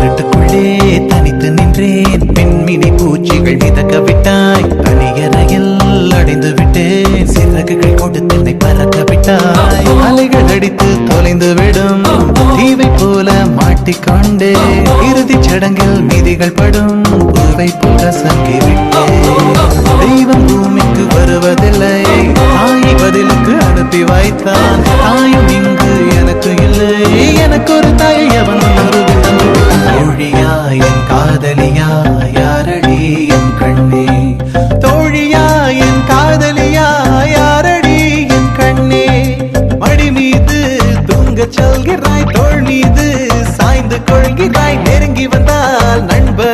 இருட்டுக்குள்ளே தனித்து நின்றேன். பெண்மினி பூச்சிகள் மிதக்க விட்டாய். அணியறையில் அடைந்து விட்டேன். சிறகுகள் கொடுத்து என்னை பறக்க விட்டாய். அலைகள் அடித்து தொலைந்து விடும் தீவை போல மாட்டிக்கொண்டே. இறுதி சடங்கில் மீதிகள் படும் பூவை போல சங்கி விட்டேன். தெய்வம் பூமிக்கு வருவதில்லை. தாயை பதிலுக்கு அனுப்பி வைத்தான். தாயும் இங்கு எனக்கு இல்லை. எனக்கு ஒரு தாயை அவன் தோழியா என் காதலியா யாரடி என் கண்ணே. தோழியா என் காதலியா யாரடி என் கண்ணே. மடி மீது தூங்கச் சொல்கிறாய். தோள் மீது சாய்ந்து கொள்கிறாய். நெருங்கி வந்தால் நண்பர்